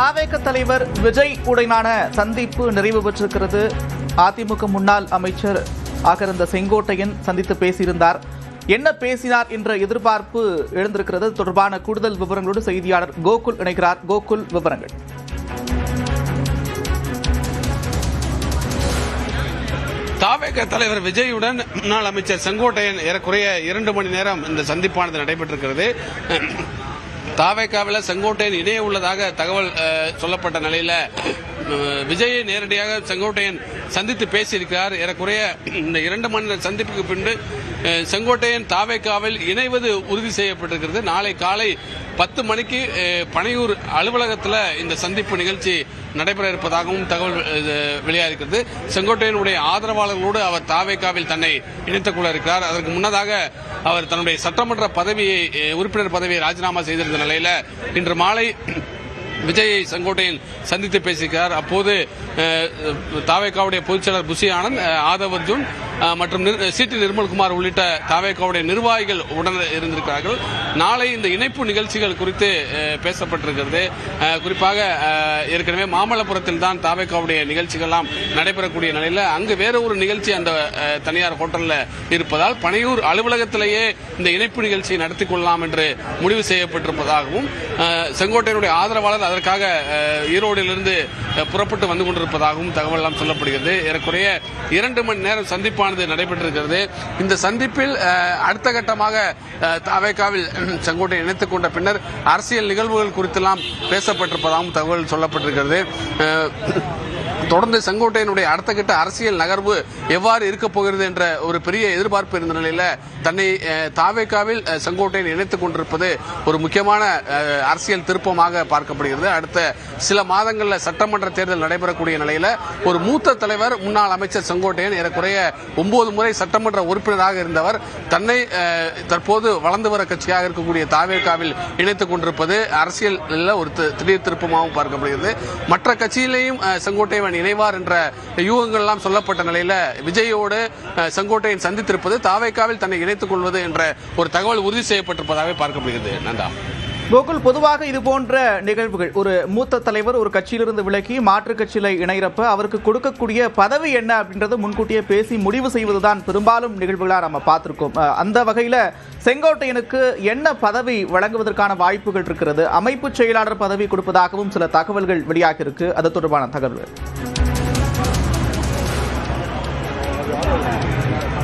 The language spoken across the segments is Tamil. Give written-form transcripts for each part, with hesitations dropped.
தாவேக தலைவர் விஜய் உடனான சந்திப்பு நிறைவு பெற்றிருக்கிறது. அதிமுக முன்னாள் அமைச்சர் ஆகிருந்த செங்கோட்டையன் சந்தித்து பேசியிருந்தார். என்ன பேசினார் என்ற எதிர்பார்ப்பு எழுந்திருக்கிறது. தொடர்பான கூடுதல் விவரங்களோடு செய்தியாளர் கோகுல் இணைக்கிறார். கோகுல், விவரங்கள். தாவேக தலைவர் விஜயுடன் முன்னாள் அமைச்சர் செங்கோட்டையன் ஏறக்குறைய 2 மணி நேரம் இந்த சந்திப்பானது நடைபெற்றிருக்கிறது. தாவேகாவில் செங்கோட்டையன் இணைய உள்ளதாக தகவல் சொல்லப்பட்ட நிலையில விஜயை நேரடியாக செங்கோட்டையன் சந்தித்து பேசியிருக்கிறார். ஏறக்குறைய இந்த 2 மணி நேர சந்திப்புக்கு பின்பு செங்கோட்டையன் தாவேகாவில் இணைவது உறுதி செய்யப்பட்டிருக்கிறது. நாளை காலை 10 மணிக்கு பனையூர் அலுவலகத்தில் இந்த சந்திப்பு நிகழ்ச்சி நடைபெற இருப்பதாகவும் தகவல் வெளியாகிறது. செங்கோட்டையனுடைய ஆதரவாளர்களோடு அவர் தாவேகாவில் தன்னை இணைத்துக் கொள்ள இருக்கிறார். அதற்கு முன்னதாக அவர் தன்னுடைய சட்டமன்ற உறுப்பினர் பதவியை ராஜினாமா செய்திருந்த நிலையில இன்று மாலை விஜயை செங்கோட்டையன் சந்தித்து பேசியிருக்கிறார். அப்போது தாவேகாவுடைய பொதுச்செயலர் புசி ஆனந்த், ஆதவ் அர்ஜுன் மற்றும் சிடி நிர்மல்குமார் உள்ளிட்ட தாவேகாவுடைய நிர்வாகிகள் உடன் இருந்திருக்கிறார்கள். நாளை இந்த இணைப்பு நிகழ்ச்சிகள் குறித்து பேசப்பட்டிருக்கிறது. குறிப்பாக ஏற்கனவே மாமல்லபுரத்தில் தான் தாவேகாவுடைய நிகழ்ச்சிகள்லாம் நடைபெறக்கூடிய நிலையில் அங்கு வேற ஒரு நிகழ்ச்சி அந்த தனியார் ஹோட்டலில் இருப்பதால் பனையூர் அலுவலகத்திலேயே இந்த இணைப்பு நிகழ்ச்சியை நடத்தி கொள்ளலாம் என்று முடிவு செய்யப்பட்டிருப்பதாகவும் செங்கோட்டையனுடைய ஆதரவாளர் அதற்காக ஈரோடிலிருந்து புறப்பட்டு வந்து கொண்டிருப்பதாகவும் தகவல் எல்லாம் சொல்லப்படுகிறது. ஏறக்குறைய 2 மணி நேரம் சந்திப்பானது நடைபெற்றிருக்கிறது. இந்த சந்திப்பில் அடுத்த கட்டமாக தாவேகாவில் செங்கோட்டையன் இணைத்துக் கொண்ட பின்னர் அரசியல் நிகழ்வுகள் குறித்தெல்லாம் பேசப்பட்டிருப்பதாகவும் தகவல் சொல்லப்பட்டிருக்கிறது. தொடர்ந்து செங்கோட்டையனுடைய அடுத்த கட்ட அரசியல் நகர்வு எவ்வாறு இருக்கப் போகிறது என்ற ஒரு பெரிய எதிர்பார்ப்பு இருந்த நிலையில் தன்னை தாவேகாவில் செங்கோட்டையன் இணைத்துக் கொண்டிருப்பது ஒரு முக்கியமான அரசியல் திருப்பமாக பார்க்கப்படுகிறது. அடுத்த சில மாதங்களில் சட்டமன்ற தேர்தல் நடைபெறக்கூடிய நிலையில் ஒரு மூத்த தலைவர் முன்னாள் அமைச்சர் செங்கோட்டையன் ஏறக்குறைய 9 முறை சட்டமன்ற உறுப்பினராக இருந்தவர் தன்னை தற்போது வளர்ந்து வர கட்சியாக இருக்கக்கூடிய தாவேகாவில் இணைத்துக் கொண்டிருப்பது அரசியலில் ஒரு திடீர் திருப்பமாகவும் பார்க்கப்படுகிறது. மற்ற கட்சியிலேயும் செங்கோட்டையன் இணைவார் என்ற யூகங்கள் எல்லாம் சொல்லப்பட்ட நிலையில விஜயோடு செங்கோட்டையன் சந்தித்திருப்பது தாவேகாவில் தன்னை இணைத்துக் கொள்வது என்ற ஒரு தகவல் உறுதி செய்யப்பட்டிருப்பதாக பார்க்கப்படுகிறது. நந்தா, கோகுல், பொதுவாக இது போன்ற நிகழ்வுகள் ஒரு மூத்த தலைவர் ஒரு கட்சியிலிருந்து விலகி மாற்று கட்சியில இணைகிறப்ப அவருக்கு கொடுக்கக்கூடிய பதவி என்ன அப்படின்றது முன்கூட்டியே பேசி முடிவு செய்வதுதான் பெரும்பாலும் நிகழ்வுகளாக நம்ம பார்த்திருக்கோம். அந்த வகையில செங்கோட்டையனுக்கு என்ன பதவி வழங்குவதற்கான வாய்ப்புகள் இருக்கிறது? அமைப்பு செயலாளர் பதவி கொடுப்பதாகவும் சில தகவல்கள் வெளியாகி இருக்கு. அது தொடர்பான தகவல்கள்.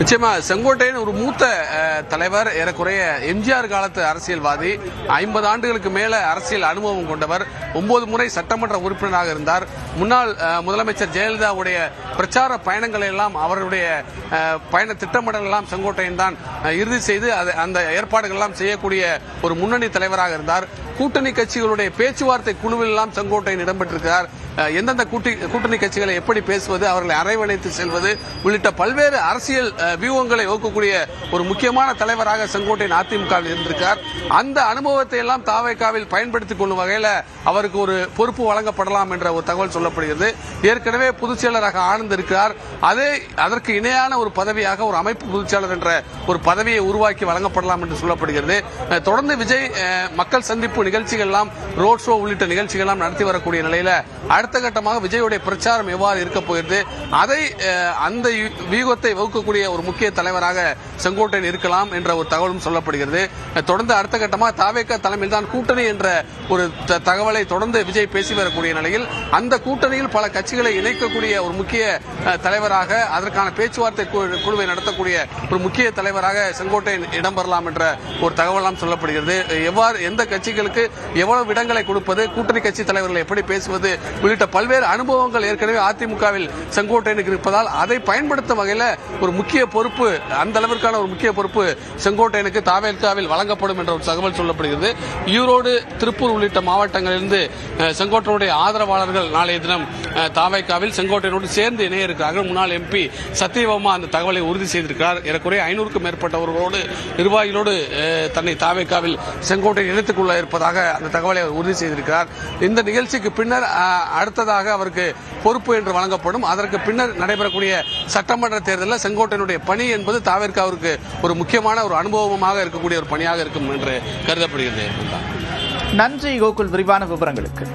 நிச்சயமா செங்கோட்டையன் ஒரு மூத்த தலைவர், ஏறக்குறைய எம்ஜிஆர் காலத்து அரசியல்வாதி, 50 ஆண்டுகளுக்கு மேல அரசியல் அனுபவம் கொண்டவர், 9 முறை சட்டமன்ற உறுப்பினராக இருந்தார். முன்னாள் முதலமைச்சர் ஜெயலலிதாவுடைய பிரச்சார பயணங்களை எல்லாம் அவருடைய பயண திட்டமிடல் எல்லாம் செங்கோட்டையன் தான் இறுதி செய்து அந்த ஏற்பாடுகள் எல்லாம் செய்யக்கூடிய ஒரு முன்னணி தலைவராக இருந்தார். கூட்டணி கட்சிகளுடைய பேச்சுவார்த்தை குழுவில் எல்லாம் செங்கோட்டையன் இடம்பெற்றிருக்கிறார். எந்தெந்த கூட்டணி கட்சிகளை எப்படி பேசுவது, அவர்களை அரவணைத்து செல்வது உள்ளிட்ட பல்வேறு அரசியல் வியூகங்களை வகுக்கக்கூடிய ஒரு முக்கியமான தலைவராக செங்கோட்டையன் அதிமுகவில் இருந்திருக்கார். அந்த அனுபவத்தை எல்லாம் தாவேகாவில் பயன்படுத்திக் கொள்ளும் வகையில் அவருக்கு ஒரு பொறுப்பு வழங்கப்படலாம் என்ற ஒரு தகவல் சொல்லப்படுகிறது. ஏற்கனவே பொதுச் செயலராக ஆனந்த் இருக்கிறார். அதற்கு இணையான ஒரு பதவியாக ஒரு அமைப்பு பொதுச் செயலர் என்ற ஒரு பதவியை உருவாக்கி வழங்கப்படலாம் என்று சொல்லப்படுகிறது. தொடர்ந்து விஜய் மக்கள் சந்திப்பு நிகழ்ச்சிகள் எல்லாம், ரோட் ஷோ உள்ளிட்ட நிகழ்ச்சிகள் எல்லாம் நடத்தி வரக்கூடிய நிலையில அடுத்த கட்டமாக விஜயுடைய பிரச்சாரம் எவ்வாறு இருக்க போகிறது, அந்த வியூகத்தை வகுக்கக்கூடிய ஒரு முக்கிய தலைவராக செங்கோட்டையன் இருக்கலாம் என்ற ஒரு தகவலும் சொல்லப்படுகிறது. தொடர்ந்து அடுத்த கட்டமாக தாவேகா தலைமையில் தான் கூட்டணி என்ற ஒரு தகவலை தொடர்ந்து விஜய் பேசி வரக்கூடிய நிலையில் அந்த கூட்டணியில் பல கட்சிகளை இணைக்கக்கூடிய ஒரு முக்கிய தலைவராக, அதற்கான பேச்சுவார்த்தை குழுவை நடத்தக்கூடிய ஒரு முக்கிய தலைவராக செங்கோட்டையன் இடம்பெறலாம் என்ற ஒரு தகவலாம் சொல்லப்படுகிறது. எந்த கட்சிகளுக்கு எவ்வளவு இடங்களை கொடுப்பது, கூட்டணி கட்சி தலைவர்களை எப்படி பேசுவது உள்ளிட்ட பல்வேறு அனுபவங்கள் ஏற்கனவே அதிமுகவில் செங்கோட்டையனுக்கு இருப்பதால் அதை பயன்படுத்தும் வகையில் ஒரு முக்கிய பொறுப்பு, அந்த அளவிற்கான ஒரு முக்கிய பொறுப்பு செங்கோட்டையனுக்கு தாவேகாவில் வழங்கப்படும் என்ற ஒரு தகவல் சொல்லப்படுகிறது. ஈரோடு, திருப்பூர் உள்ளிட்ட மாவட்டங்களிலிருந்து செங்கோட்டையனுடைய ஆதரவாளர்கள் நாளைய தினம் தாவேகாவில் செங்கோட்டையனோடு சேர்ந்து இணைய இருக்கிறார்கள். முன்னாள் எம்பி சத்யபாமா அந்த தகவலை உறுதி செய்திருக்கிறார். ஏறக்குறைய 500க்கும் மேற்பட்டவர்களோடு நிர்வாகிகளோடு தன்னை தாவேகாவில் செங்கோட்டையன் இணைத்துக் கொள்ள இருப்பதாக அந்த தகவலை உறுதி செய்திருக்கிறார். இந்த நிகழ்ச்சிக்கு பின்னர் அடுத்ததாக அவருக்கு பொறுப்பு என்று வழங்கப்படும். அதற்கு பின்னர் நடைபெறக்கூடிய சட்டமன்ற தேர்தலில் செங்கோட்டையனுடைய பணி என்பது தாவேகாவிற்கு ஒரு முக்கியமான ஒரு அனுபவமாக இருக்கக்கூடிய ஒரு பணியாக இருக்கும் என்று கருதப்படுகிறது. நன்றி கோகுல், விரிவான விவரங்களுக்கு.